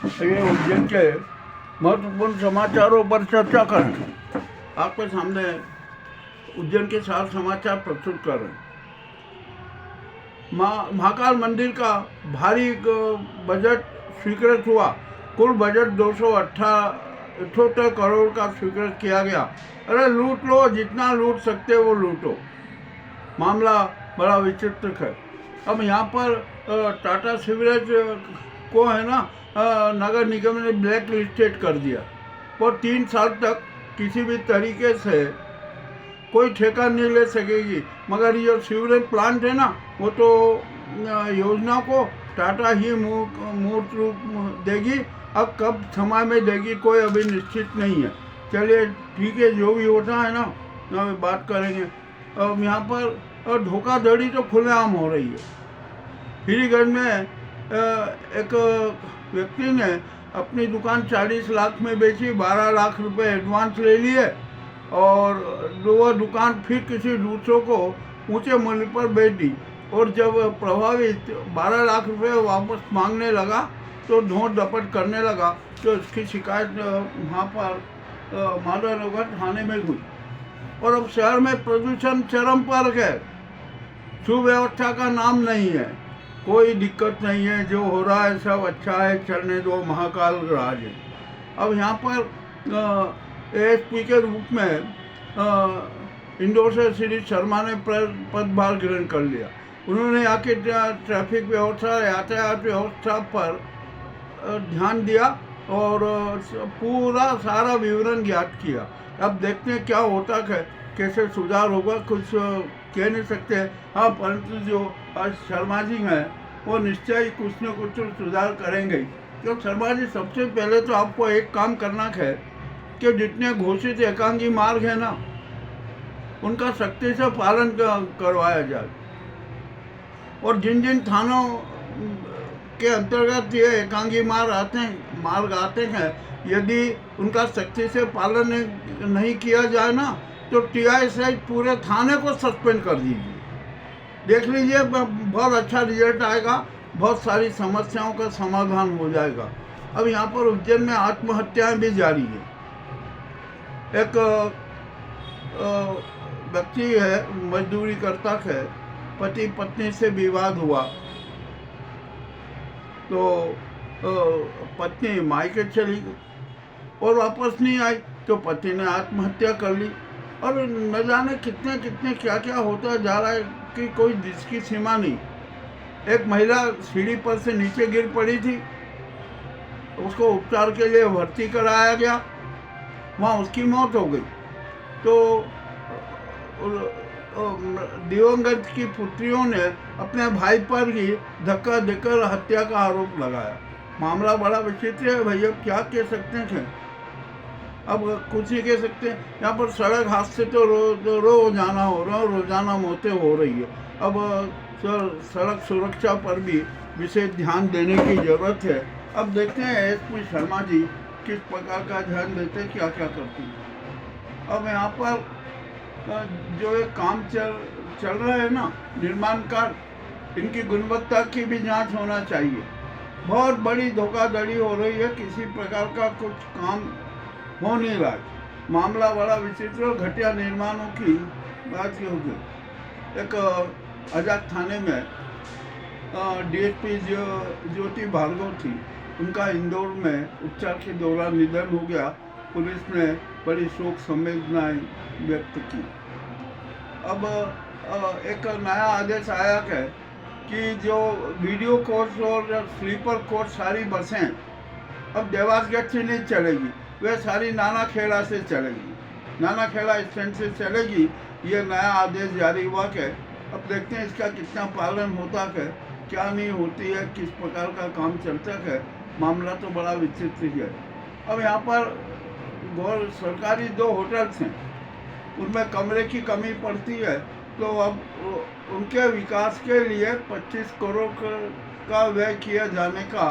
ये उज्जैन के महत्वपूर्ण समाचारों पर चर्चा करें। आपके सामने उज्जैन के 4 समाचार प्रस्तुत कर रहे हैं। महाकाल मंदिर का भारी बजट स्वीकृत हुआ। कुल बजट 278 करोड़ का स्वीकृत किया गया। अरे लूट लो, जितना लूट सकते वो लूटो। मामला बड़ा विचित्र है। अब यहाँ पर टाटा सीवरेज को है ना, नगर निगम ने ब्लैक लिस्टेड कर दिया। वो 3 साल तक किसी भी तरीके से कोई ठेका नहीं ले सकेगी। मगर ये सीवरेज प्लांट है ना, वो तो योजना को टाटा ही मूर्त रूप देगी। अब कब समय में देगी कोई अभी निश्चित नहीं है। चलिए ठीक है, जो भी होता है ना बात करेंगे। अब यहाँ पर धोखाधड़ी तो खुलेआम हो रही है। हिरीगंज में एक व्यक्ति ने अपनी दुकान 40 लाख में बेची, 12 लाख रुपए एडवांस ले लिए और वह दुकान फिर किसी दूसरों को ऊंचे मूल्य पर बेच दी। और जब प्रभावित 12 लाख रुपए वापस मांगने लगा तो ढोंढ डपट करने लगा। तो इसकी शिकायत वहाँ पर माधवनगर थाने में हुई। और अब शहर में प्रदूषण चरम पर है। सुव्यवस्था का नाम नहीं है, कोई दिक्कत नहीं है। जो हो रहा है सब अच्छा है, चलने दो, महाकाल राज है। अब यहाँ पर एएसपी के रूप में इंदौर से श्री शर्मा ने पदभार ग्रहण कर लिया। उन्होंने आके ट्रैफिक व्यवस्था, यातायात व्यवस्था पर ध्यान दिया और पूरा सारा विवरण ज्ञात किया। अब देखते हैं क्या होता है, कैसे सुधार होगा। कुछ कह नहीं सकते। हाँ, परंतु जो शर्मा जी हैं वो निश्चय कुछ न कुछ सुधार करेंगे। तो शर्मा जी, सबसे पहले तो आपको एक काम करना है कि जितने घोषित एकांगी मार्ग है ना, उनका सख्ती से पालन करवाया जाए। और जिन जिन थानों के अंतर्गत ये एकांगी मार्ग आते हैं, यदि उनका सख्ती से पालन नहीं किया जाए ना, तो टीआई सहित पूरे थाने को सस्पेंड कर दीजिए। देख लीजिए, बहुत अच्छा रिजल्ट आएगा, बहुत सारी समस्याओं का समाधान हो जाएगा। अब यहाँ पर उज्जैन में आत्महत्याएं भी जारी है। एक व्यक्ति है, मजदूरी करता है, पति पत्नी से विवाद हुआ तो पत्नी मायके चली गई और वापस नहीं आई तो पति ने आत्महत्या कर ली। और न जाने कितने कितने क्या क्या होता जा रहा है कि कोई जिसकी सीमा नहीं। एक महिला सीढ़ी पर से नीचे गिर पड़ी थी, उसको उपचार के लिए भर्ती कराया गया, वहाँ उसकी मौत हो गई। तो दिवंगत की पुत्रियों ने अपने भाई पर ही धक्का देकर हत्या का आरोप लगाया। मामला बड़ा विचित्र है भाई। अब क्या कह सकते हैं, अब कुछ नहीं कह सकते। यहाँ पर सड़क हादसे तो रोजाना मौतें हो रही है। अब सड़क सुरक्षा पर भी विशेष ध्यान देने की जरूरत है। अब देखते हैं एएसपी शर्मा जी किस प्रकार का ध्यान देते हैं, क्या क्या करती हैं। अब यहाँ पर जो एक काम चल रहा है ना, निर्माण कार्य, इनकी गुणवत्ता की भी जांच होना चाहिए। बहुत बड़ी धोखाधड़ी हो रही है, किसी प्रकार का कुछ काम हो नहीं रहा है। मामला बड़ा विचित्र और घटिया निर्माणों की बात की होगी। एक आजाद थाने में डीएसपी ज्योति भार्गव थी, उनका इंदौर में उपचार के दौरान निधन हो गया। पुलिस ने बड़ी शोक संवेदनाएं व्यक्त की। अब एक नया आदेश आया है कि जो वीडियो कोच और स्लीपर कोच सारी बसें अब देवास गेट से नहीं चलेगी, वे सारी नाना खेड़ा से चलेगी, नाना खेड़ा स्टैंड से चलेगी। ये नया आदेश जारी हुआ है। अब देखते हैं इसका कितना पालन होता है, क्या नहीं होती है, किस प्रकार का काम चलता है। मामला तो बड़ा विचित्र है। अब यहाँ पर सरकारी 2 होटल्स हैं, उनमें कमरे की कमी पड़ती है। तो अब उनके विकास के लिए 25 करोड़ का व्यय किया जाने का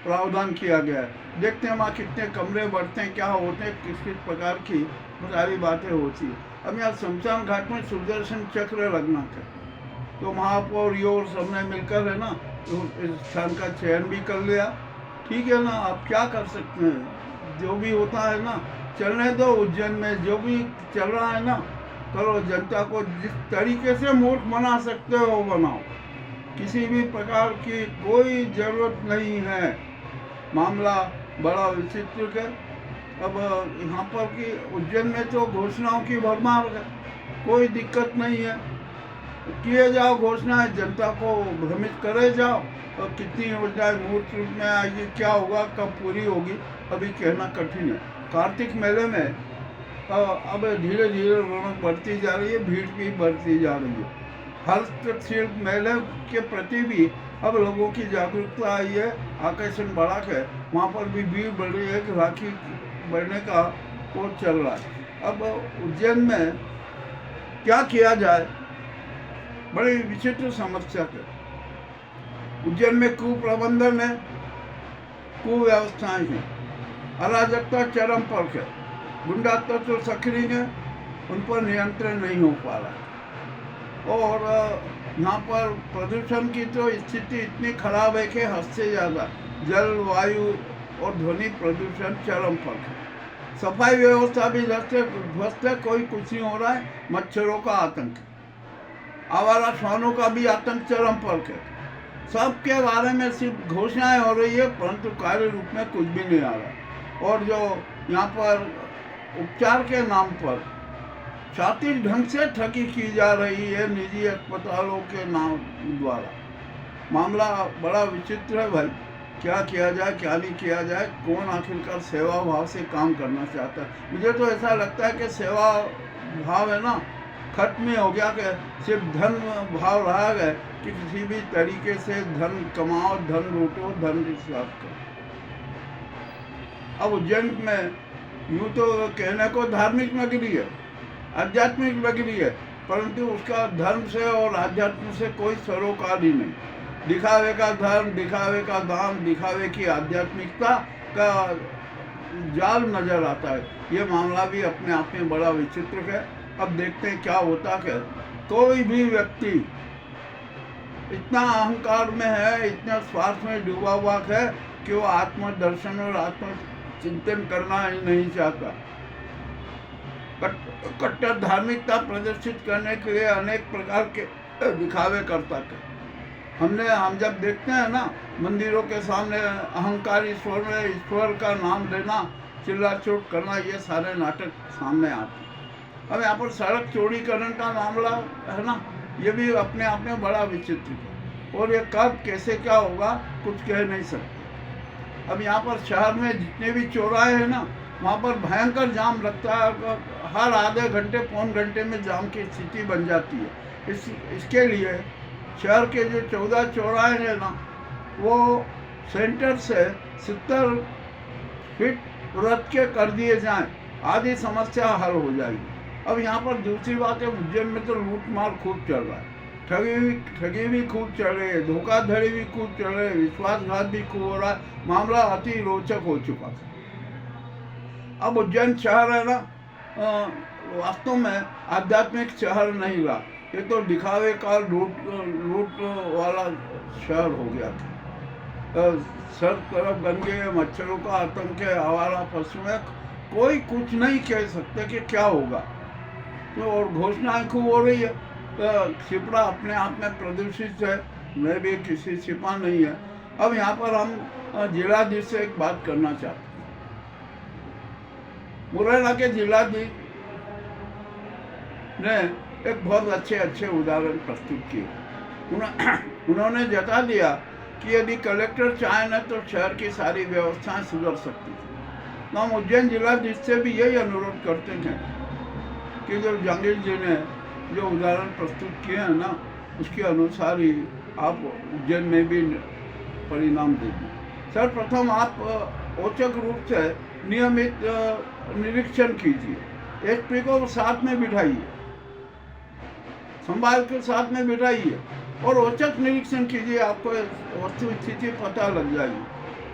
प्रावधान किया गया है। देखते हैं वहाँ कितने कमरे बढ़ते हैं, क्या होते हैं, किस किस प्रकार की सारी बातें होती है। अब यहाँ शमशान घाट में सुदर्शन चक्र लगना था, तो महापौर और सबने मिलकर है ना, तो इस स्थान का चयन भी कर लिया। ठीक है ना, आप क्या कर सकते हैं, जो भी होता है ना चलने दो। उज्जैन में जो भी चल रहा है ना करो, जनता को जिस तरीके से मूर्ख बना सकते हो वो बनाओ, किसी भी प्रकार की कोई ज़रूरत नहीं है। मामला बड़ा विचित्र है। अब यहाँ पर कि उज्जैन में तो घोषणाओं की भरमार है, कोई दिक्कत नहीं है, किए जाओ घोषणाएं, जनता को भ्रमित करे जाओ। और कितनी योजनाएं मूर्त रूप में आएगी, क्या होगा, कब पूरी होगी, अभी कहना कठिन है। कार्तिक मेले में अब धीरे धीरे रौनक बढ़ती जा रही है, भीड़ भी बढ़ती जा रही है। हस्तशिल्प मेले के प्रति भी अब लोगों की जागरूकता आई है, आकर्षण बढ़ा के वहाँ पर भी भीड़ बढ़ रही है कि राखी बढ़ने का वो चल रहा है। अब उज्जैन में क्या किया जाए, बड़ी विचित्र समस्या है। उज्जैन में कुप्रबंधन है, कुव्यवस्थाएं हैं, अराजकता चरम पर है, गुंडा तत्व सक्रिय है, उन पर नियंत्रण नहीं हो पा रहा है। और यहाँ पर प्रदूषण की तो स्थिति इतनी खराब है कि हद से ज़्यादा जल, वायु और ध्वनि प्रदूषण चरम पर है। सफाई व्यवस्था भी ध्वस्त है, कोई कुछ नहीं हो रहा है। मच्छरों का आतंक, आवारा श्वानों का भी आतंक चरम पर है। सबके बारे में सिर्फ घोषणाएं हो रही है, परंतु कार्य रूप में कुछ भी नहीं आ रहा। और जो यहाँ पर उपचार के नाम पर शातिर ढंग से ठगी की जा रही है निजी अस्पतालों के नाम द्वारा। मामला बड़ा विचित्र है भाई, क्या किया जाए क्या नहीं किया जाए, कौन आखिरकार सेवा भाव से काम करना चाहता है। मुझे तो ऐसा लगता है कि सेवा भाव है ना खत्म ही हो गया, कि सिर्फ धन भाव रहा गया कि किसी भी तरीके से धन कमाओ, धन लूटो, धन रिश्वत करो। अब उज्जैन में यूँ तो कहने को धार्मिक नगरी है, आध्यात्मिक नगरी है, परंतु उसका धर्म से और आध्यात्म से कोई सरोकार ही नहीं। दिखावे का धर्म, दिखावे का दान, दिखावे की आध्यात्मिकता का जाल नजर आता है। ये मामला भी अपने आप में बड़ा विचित्र है। अब देखते हैं क्या होता है। कोई भी व्यक्ति इतना अहंकार में है, इतना स्वार्थ में डूबा हुआ है कि वो आत्मदर्शन और आत्मचिंतन करना ही नहीं चाहता। कट्टर धार्मिकता प्रदर्शित करने के लिए अनेक प्रकार के दिखावे करता है। हम जब देखते हैं ना मंदिरों के सामने अहंकार ईश्वर में ईश्वर का नाम लेना, चिल्ला चोट करना, ये सारे नाटक सामने आते हैं। अब यहाँ पर सड़क चौड़ीकरण का मामला है ना, ये भी अपने आप में बड़ा विचित्र है। और ये कब कैसे क्या होगा कुछ कह नहीं सकते। अब यहाँ पर शहर में जितने भी चौराहे हैं ना, वहाँ पर भयंकर जाम लगता है। हर आधे घंटे पौन घंटे में जाम की स्थिति बन जाती है। इसके लिए शहर के जो 14 चौराहे हैं ना, वो सेंटर से 70 फीट रथ के कर दिए जाएं, आधी समस्या हल हो जाएगी। अब यहाँ पर दूसरी बात है, उज्जैन में तो लूट मार खूब चल रहा है, ठगी भी खूब चल रही है, धोखाधड़ी भी खूब चल रही है, विश्वासघात भी खूब हो रहा है। मामला अति रोचक हो चुका है। अब उज्जैन शहर है ना, वास्तव में आध्यात्मिक शहर नहीं रहा, ये तो दिखावे का लूट वाला शहर हो गया था। सर तरफ गंदगी, मच्छरों का आतंक है, आवारा पशु है, कोई कुछ नहीं कह सकते कि क्या होगा। तो और घोषणाएं खूब हो रही है। छिपड़ा अपने आप में प्रदूषित है, मैं भी किसी छिपा नहीं है। अब यहाँ पर हम जिलाधीश से एक बात करना चाहते हैं। मुरैना के जिलाधीश ने एक बहुत अच्छे उदाहरण प्रस्तुत किए। उन्होंने जता दिया कि यदि कलेक्टर चाहे न तो शहर की सारी व्यवस्थाएं सुधर सकती थी। तो हम उज्जैन जिलाधीश से भी यही अनुरोध करते हैं कि जो जहांगीर जी ने जो उदाहरण प्रस्तुत किए हैं ना, उसके अनुसार ही आप उज्जैन में भी परिणाम दीजिए। सर्वप्रथम आप औचक रूप से नियमित निरीक्षण कीजिए, एसपी को साथ में बिठाइए, संभाल के साथ में बिठाइए और औचक निरीक्षण कीजिए, आपको वस्तु स्थिति पता लग जाएगी।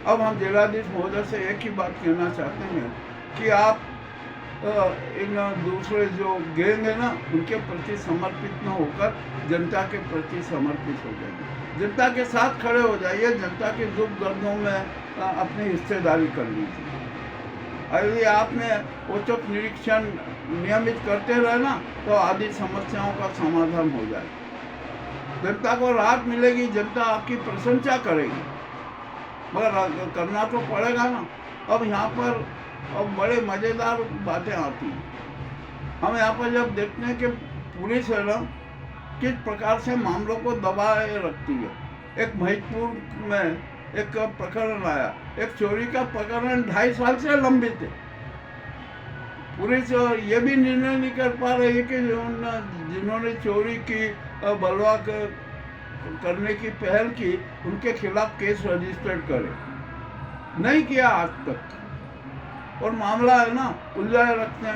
अब हम जिलाधीश महोदय से एक ही बात कहना चाहते हैं कि आप इन दूसरे जो गैंग है ना, उनके प्रति समर्पित न होकर जनता के प्रति समर्पित हो जाएंगे। जनता के साथ खड़े हो जाइए, जनता के दुख दर्दों में अपनी हिस्सेदारी कर लीजिए। यदि आपने औचक निरीक्षण नियमित करते रहे ना, तो आदि समस्याओं का समाधान हो जाए। जनता को राहत मिलेगी, जनता आपकी प्रशंसा करेगी, मगर करना तो पड़ेगा ना। अब यहाँ पर अब बड़े मज़ेदार बातें आती हैं। हम यहाँ पर जब देखते हैं कि पुलिस है ना किस प्रकार से मामलों को दबाए रखती है। एक महिदपुर में एक प्रकरण आया, एक चोरी का प्रकरण 2.5 साल से लंबित है। पुलिस ये भी निर्णय नहीं कर पा रही है कि जिन्होंने चोरी की, बलवा करने की पहल की, उनके खिलाफ केस रजिस्टर्ड करे। नहीं किया आज तक, और मामला है ना उलझाए रखते हैं।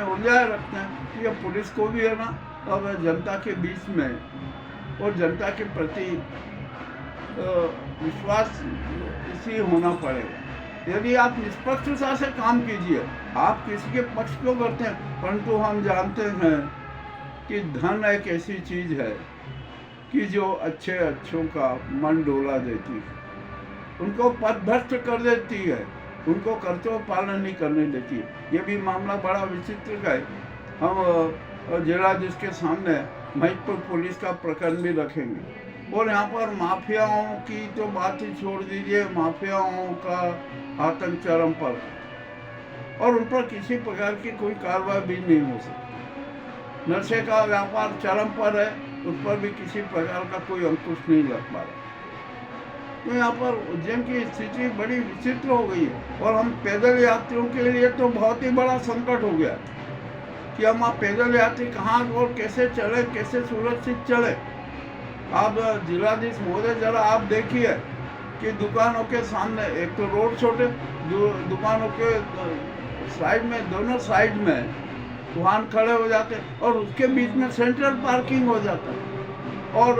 ये पुलिस को भी है ना अब जनता के बीच में और जनता के प्रति विश्वास इसी होना पड़ेगा। यदि आप निष्पक्षता से काम कीजिए, आप किसी के पक्ष क्यों करते हैं, परंतु हम जानते हैं कि धन एक ऐसी चीज़ है कि जो अच्छों का मन डोला देती है, उनको पथभ्रष्ट कर देती है, उनको कर्तव्य पालन नहीं करने देती है। ये भी मामला बड़ा विचित्र है। हम जिलाधीश के सामने महिदपुर पुलिस का प्रकरण भी रखेंगे। और यहाँ पर माफियाओं की तो बात ही छोड़ दीजिए, माफियाओं का आतंक चरम पर, और उन पर किसी प्रकार की कोई कार्रवाई भी नहीं हो सकती। नशे का व्यापार चरम पर है, उस पर भी किसी प्रकार का कोई अंकुश नहीं लग पा रहा। तो यहाँ पर उज्जैन की स्थिति बड़ी विचित्र हो गई है। और हम पैदल यात्रियों के लिए तो बहुत ही बड़ा संकट हो गया कि हम पैदल यात्री कहाँ और कैसे चले, कैसे सुरक्षित चले। आप जिलाधीश महोदय जरा आप देखिए कि दुकानों के सामने एक तो रोड छोटे, दुकानों के साइड में, दोनों साइड में वाहन खड़े हो जाते और उसके बीच में सेंट्रल पार्किंग हो जाता है और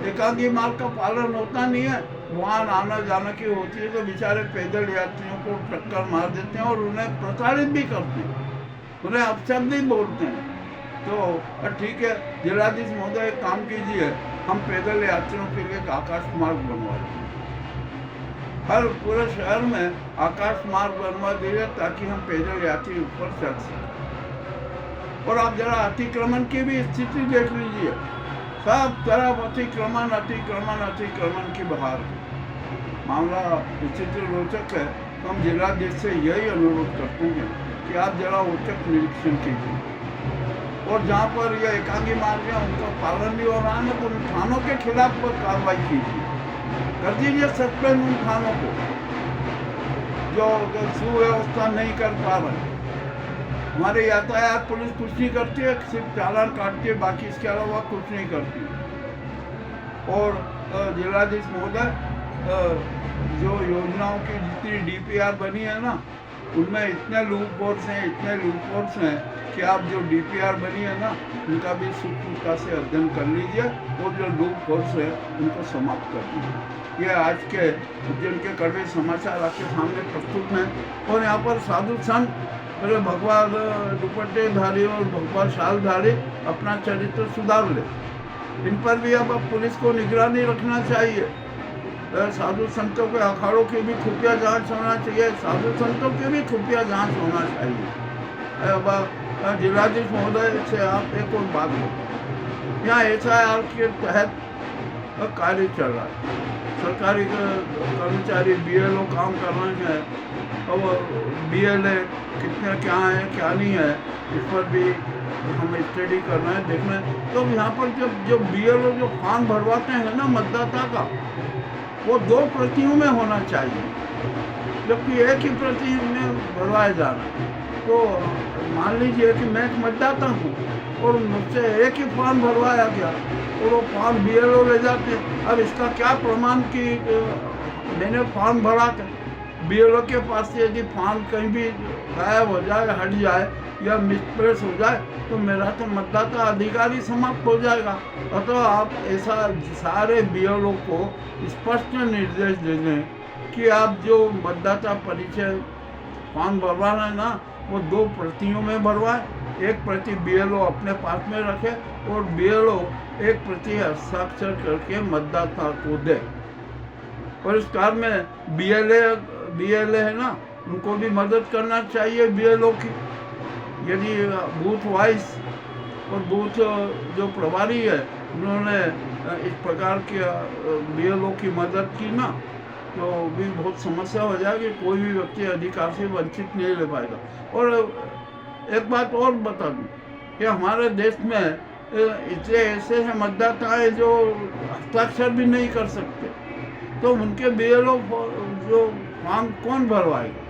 एकांगी मार्ग का पालन होता नहीं है। वाहन आना जाना की होती है तो बेचारे पैदल यात्रियों को टक्कर मार देते हैं और उन्हें प्रताड़ित भी करते हैं, उन्हें अपशब्द ही बोलते हैं। तो ठीक है, जिलाधीश महोदय एक काम कीजिए, हम पैदल यात्रियों के लिए एक आकाश मार्ग बनवा दें, हर पूरे शहर में आकाश मार्ग बनवा दीजिए ताकि हम पैदल यात्री ऊपर चल सकें। और आप जरा अतिक्रमण की भी स्थिति देख लीजिए, सब तरफ अतिक्रमण की बहार। मामला विचित्र रोचक है। तो हम जिलाधीश से यही अनुरोध करते हैं कि आप जरा औचक निरीक्षण कीजिए और जहाँ पर यह एकांगी मार्ग है उनका पालन भी हो रहा है तो उन थानों के खिलाफ पर कार्रवाई कीजिए, कर दीजिए सस्पेंड उन थानों को जो सुव्यवस्था नहीं कर पा रहे। हमारे यातायात पुलिस कुछ नहीं करती है, सिर्फ चालान काटती है, बाकी इसके अलावा कुछ नहीं करती। और जिलाधीश महोदय जो योजनाओं की जितनी डीपीआर बनी है ना, उनमें इतने लूप होल्स हैं कि आप जो डीपीआर बनी है ना उनका भी सूक्ष्मता से अध्ययन कर लीजिए और जो लूप होल्स है उनको समाप्त कर दीजिए। ये आज के उज्जैन के कड़वे समाचार आपके सामने प्रस्तुत हैं। और यहाँ पर साधु संत मेरे भगवा दुपट्टेधारी और भगवा शालधारी अपना चरित्र सुधार ले, इन पर भी अब पुलिस को निगरानी रखना चाहिए। साधु संतों के अखाड़ों की भी खुफिया जांच होना चाहिए, साधु संतों की भी खुफिया जांच होना चाहिए। जिलाधीश महोदय से आप एक और बात बोलो, यहाँ SIR के तहत कार्य चल रहा है, सरकारी कर्मचारी BLO काम कर रहे हैं और BLA कितने क्या है क्या नहीं है इस पर भी हम स्टडी कर रहे हैं, देख रहे हैं। तो यहाँ पर जो BLO जो फॉर्म भरवाते हैं ना मतदाता का, वो 2 प्रतियों में होना चाहिए, जबकि एक ही प्रति में भरवाया जा रहा है। तो मान लीजिए कि मैं एक मतदाता हूँ और मुझसे एक ही फॉर्म भरवाया गया और वो फॉर्म BLO ले जाते हैं। अब इसका क्या प्रमाण कि मैंने फॉर्म भरा कर BLO के पास से यदि फॉर्म कहीं भी गायब हो जाए, हट जाए या मिसप्लेस हो जाए तो मेरा तो मतदाता अधिकारी समाप्त हो जाएगा। अतः आप ऐसा सारे BLO को स्पष्ट निर्देश दे दें कि आप जो मतदाता परिचय फॉर्म भरवाना है ना वो 2 प्रतियों में भरवाएं, एक प्रति BLO अपने पास में रखे और BLO एक प्रति हस्ताक्षर करके मतदाता को दे। और इस कार्य में बीएलए है ना, उनको भी मदद करना चाहिए बीएलओ की। यदि बूथ वाइज और बूथ जो प्रभारी है उन्होंने इस प्रकार के बीएलओ की मदद की ना, तो भी बहुत समस्या हो जाएगी, कोई भी व्यक्ति अधिकार से वंचित नहीं ले पाएगा। और एक बात और बता दूं कि हमारे देश में इतने ऐसे हैं मतदाता है जो हस्ताक्षर भी नहीं कर सकते, तो उनके बीएलओ जो फॉर्म कौन भरवाएगा?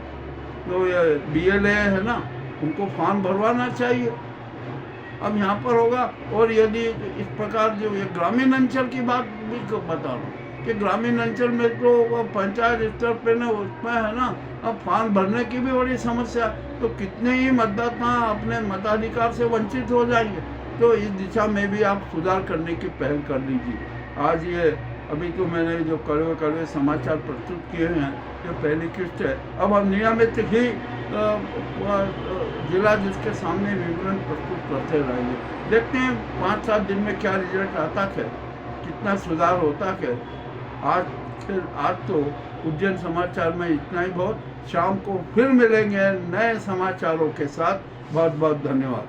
तो ये बीएलए है ना, उनको फॉर्म भरवाना चाहिए। अब यहाँ पर होगा। और यदि इस प्रकार जो ये ग्रामीण अंचल की बात भी बता रहा हूँ कि ग्रामीण अंचल में तो पंचायत स्तर पे ना उसमें है ना, अब फॉर्म भरने की भी बड़ी समस्या, तो कितने ही मतदाता अपने मताधिकार से वंचित हो जाएंगे। तो इस दिशा में भी आप सुधार करने की पहल कर लीजिए। आज ये अभी तो मैंने जो कड़वे कड़वे समाचार प्रस्तुत किए हैं, ये पहली किस्त है। अब हम नियमित ही जिला जिसके सामने विवरण प्रस्तुत करते रहेंगे। देखते हैं 5-7 दिन में क्या रिजल्ट आता है, कितना सुधार होता है। आज तो उज्जैन समाचार में इतना ही बहुत। शाम को फिर मिलेंगे नए समाचारों के साथ। बहुत बहुत धन्यवाद।